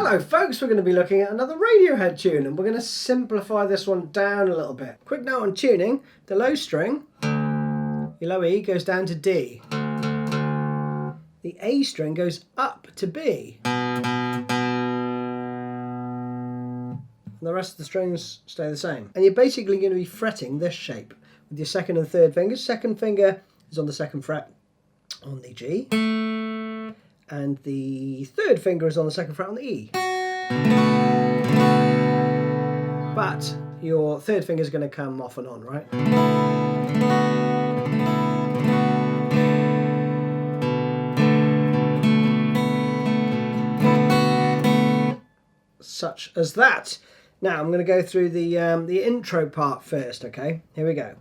Hello folks, we're going to be looking at another Radiohead tune and we're going to simplify this one down a little bit. Quick note on tuning, the low string, your low E goes down to D. The A string goes up to B. And the rest of the strings stay the same. And you're basically going to be fretting this shape with your second and third fingers. Second finger is on the second fret on the G. And the third finger is on the second fret on the E. But your third finger is going to come off and on, right? Such as that. Now I'm going to go through the intro part first, okay? Here we go.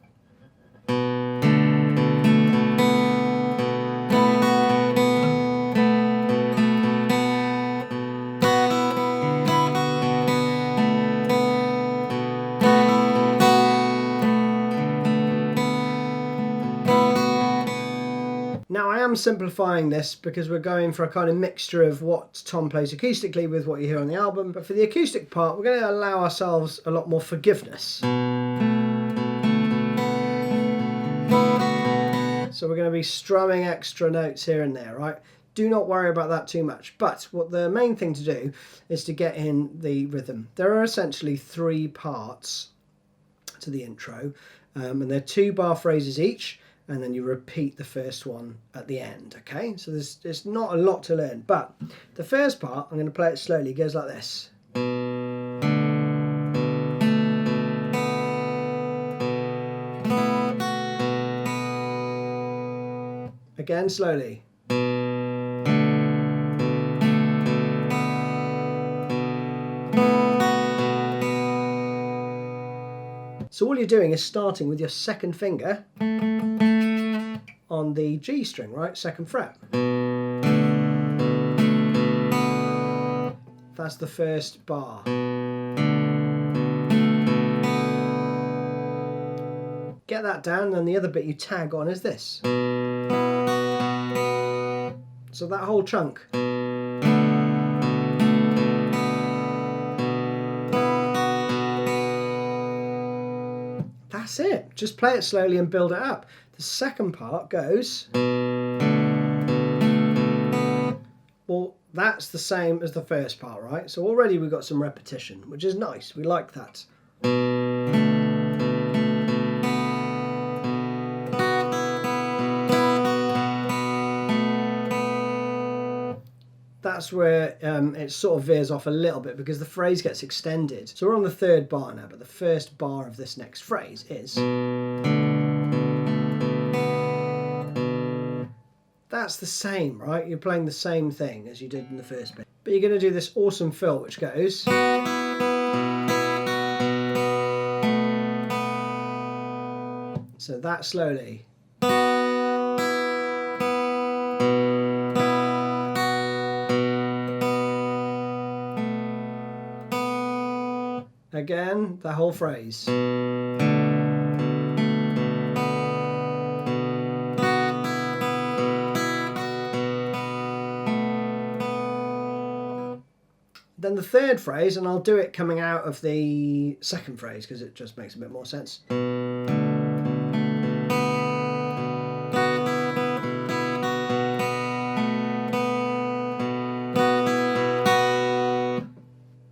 Now I am simplifying this because we're going for a kind of mixture of what Thom plays acoustically with what you hear on the album, but for the acoustic part we're going to allow ourselves a lot more forgiveness. So we're going to be strumming extra notes here and there, right? Do not worry about that too much, but what the main thing to do is to get in the rhythm. There are essentially 3 parts to the intro, and they're 2-bar phrases each, and then you repeat the first one at the end, okay? So there's not a lot to learn, but the first part, I'm going to play it slowly, it goes like this. Again, slowly. So all you're doing is starting with your second finger on the G string, right? Second fret. That's the first bar. Get that down, and the other bit you tag on is this. So that whole chunk. That's it. Just play it slowly and build it up. The second part goes... Well, that's the same as the first part, right? So already we've got some repetition, which is nice. We like that. That's where it sort of veers off a little bit because the phrase gets extended. So we're on the 3rd bar now, but the first bar of this next phrase is... That's the same, right? You're playing the same thing as you did in the first bit. But you're going to do this awesome fill which goes... So that slowly. Again, the whole phrase. Then the third phrase, and I'll do it coming out of the second phrase because it just makes a bit more sense.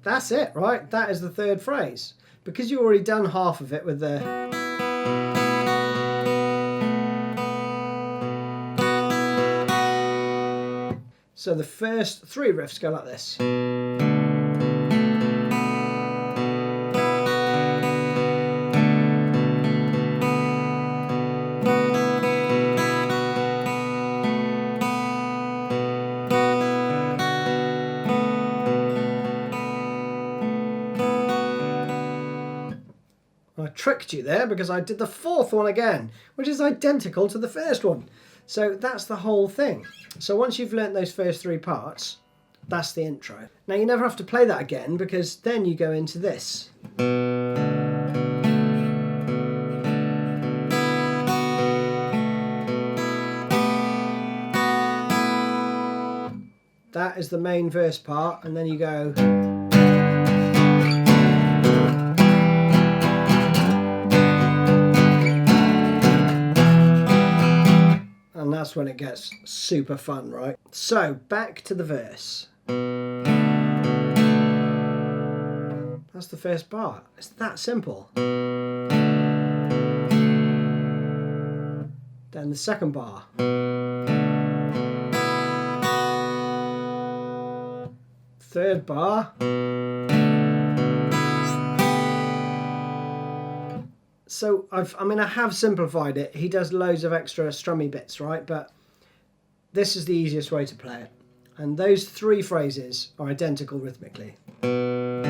That's it, right? That is the third phrase. Because you've already done half of it with the... So the first 3 riffs go like this. I tricked you there because I did the 4th one again, which is identical to the first one. So that's the whole thing. So once you've learnt those first 3 parts, that's the intro. Now you never have to play that again because then you go into this. that is the main verse part, and then you go. And that's when it gets super fun, right? So, back to the verse. That's the first bar. It's that simple. Then the second bar. Third bar. So I have simplified it. He does loads of extra strummy bits, right? But this is the easiest way to play it. And those three phrases are identical rhythmically. And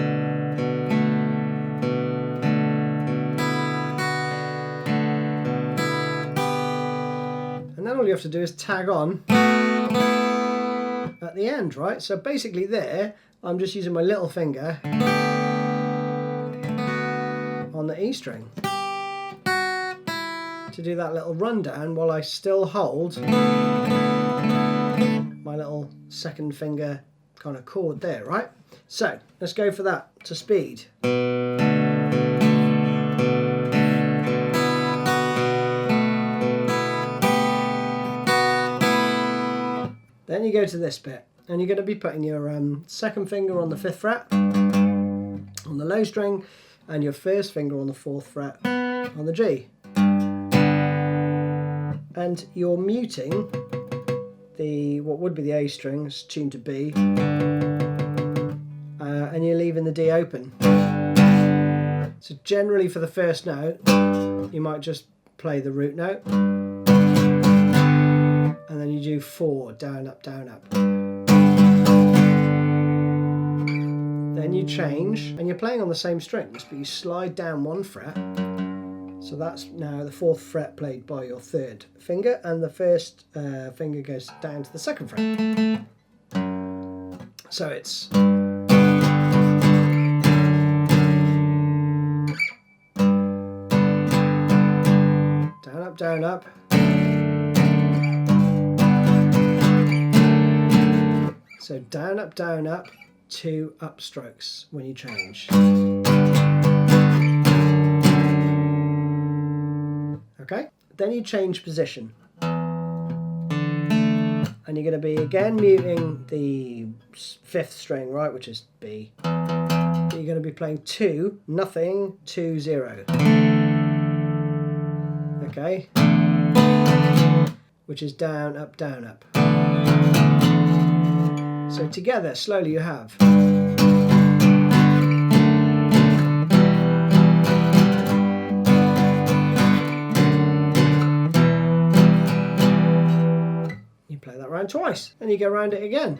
then all you have to do is tag on at the end, right? So basically there, I'm just using my little finger on the E string to do that little rundown while I still hold my little second finger kind of chord there, right? So let's go for that to speed. Then you go to this bit, and you're going to be putting your second finger on the 5th fret on the low string, and your first finger on the 4th fret on the G. And you're muting the what would be the A string, it's tuned to B, and you're leaving the D open. So generally for the first note, you might just play the root note, and then you do 4, down, up, down, up. Then you change, and you're playing on the same strings, but you slide down 1 fret. So that's now the 4th fret played by your 3rd finger, and the first finger goes down to the 2nd fret. So it's down, up, down, up. So down, up, 2 upstrokes when you change. Okay, then you change position. And you're going to be again muting the 5th string, right, which is B. But you're going to be playing 2, nothing, 2, 0. Okay, which is down, up, down, up. So together, slowly you have. You play that round twice, and you go round it again.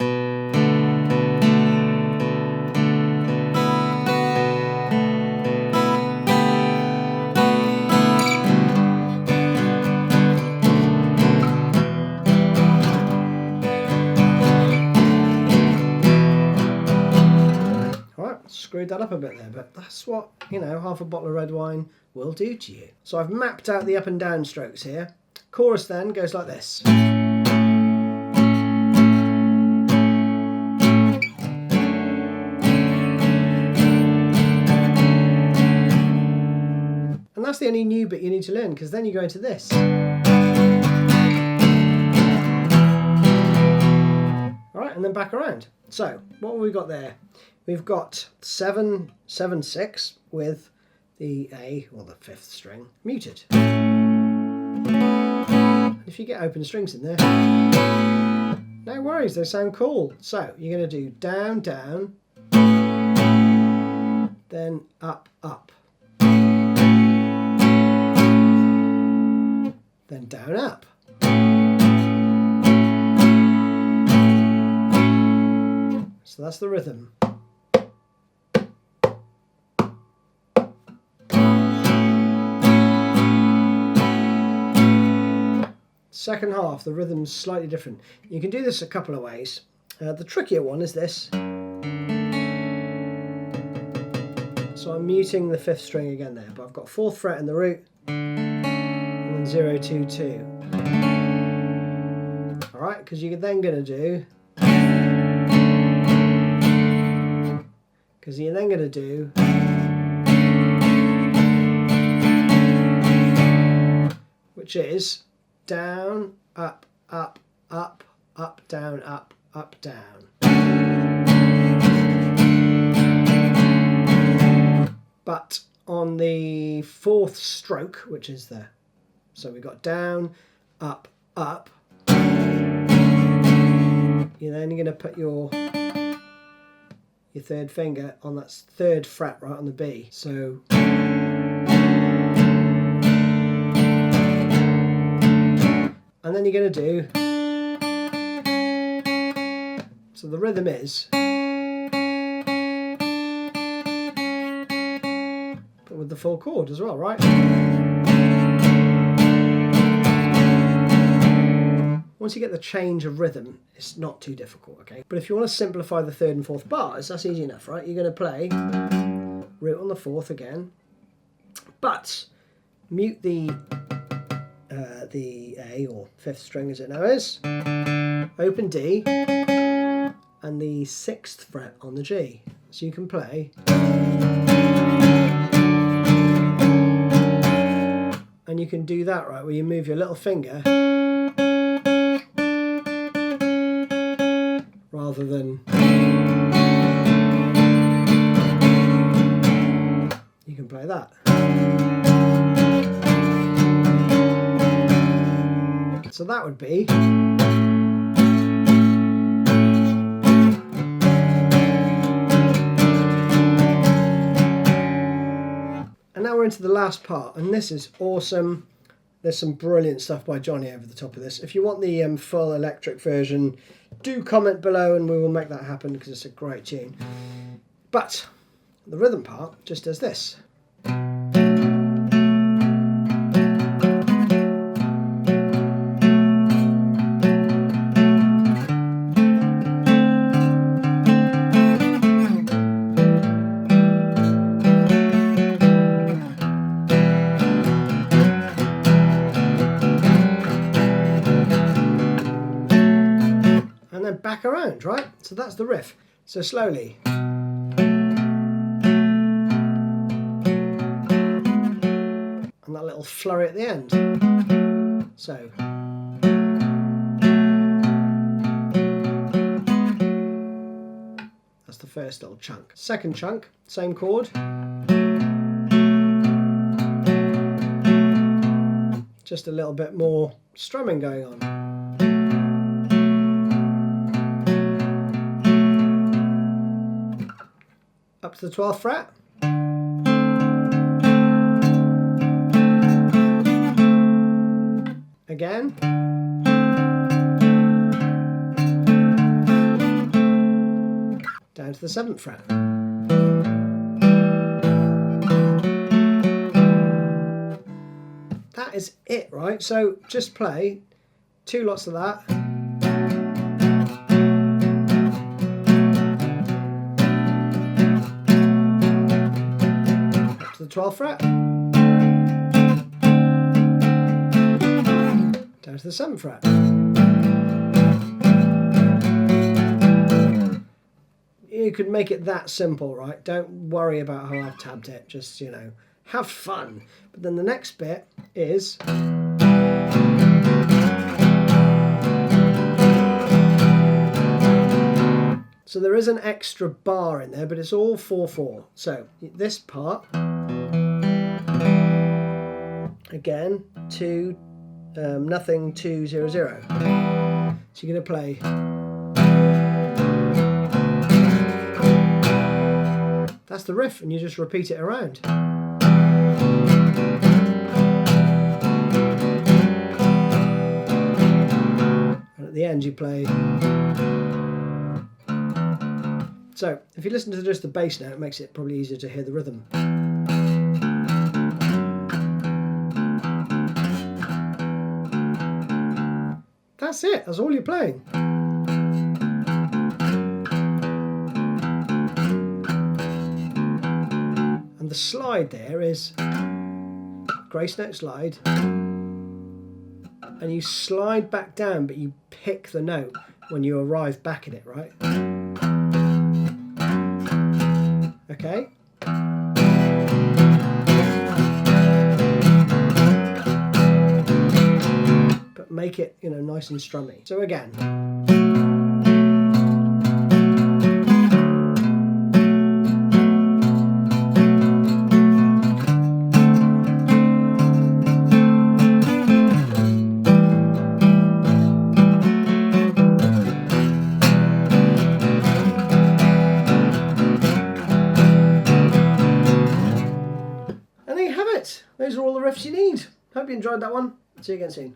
Screwed that up a bit there, but that's what, you know, half a bottle of red wine will do to you. So I've mapped out the up and down strokes here. Chorus then goes like this. And that's the only new bit you need to learn, because then you go into this. Alright, and then back around. So, what have we got there? We've got 7, 7, 6 with the A, or the 5th string, muted. And if you get open strings in there, no worries, they sound cool. So you're going to do down, down, then up, up, then down, up. So that's the rhythm. Second half, the rhythm's slightly different. You can do this a couple of ways. The trickier one is this. So I'm muting the 5th string again there, but I've got 4th fret in the root, and then 0, 2, 2. Alright, because you're then going to do because you're then going to do which is down, up, up, up, up, down, up, up, down. But on the fourth stroke, which is the, so we've got down, up, up, you're then going to put your third finger on that third fret right on the B. So and then you're going to do, so the rhythm is, but with the full chord as well, right? Once you get the change of rhythm, it's not too difficult, okay? But if you want to simplify the third and fourth bars, that's easy enough, right? You're going to play root on the fourth again, but mute the A, or fifth string as it now is, open D, and the sixth fret on the G. So you can play, and you can do that, right, where you move your little finger rather than, you can play that. So that would be, and now we're into the last part, and this is awesome. There's some brilliant stuff by Johnny over the top of this. If you want the full electric version, do comment below and we will make that happen because it's a great tune. But the rhythm part just does this. Back around, right? So that's the riff. So slowly. And that little flurry at the end. So. That's the first little chunk. Second chunk, same chord. Just a little bit more strumming going on. Up to the 12th fret. Again. Down to the 7th fret. That is it, right? So just play 2 lots of that. The 12th fret, down to the 7th fret. You could make it that simple, right? Don't worry about how I've tabbed it, just, you know, have fun. But then the next bit is, so there is an extra bar in there, but it's all 4/4. So this part, again, nothing 2 0 0. So you're going to play. That's the riff, and you just repeat it around. And at the end you play. So if you listen to just the bass now, it makes it probably easier to hear the rhythm. That's it, that's all you're playing. And the slide there is grace note slide, and you slide back down, but you pick the note when you arrive back at it, right? Okay. But make it, you know, nice and strummy. So again. And there you have it. Those are all the riffs you need. Hope you enjoyed that one. See you again soon.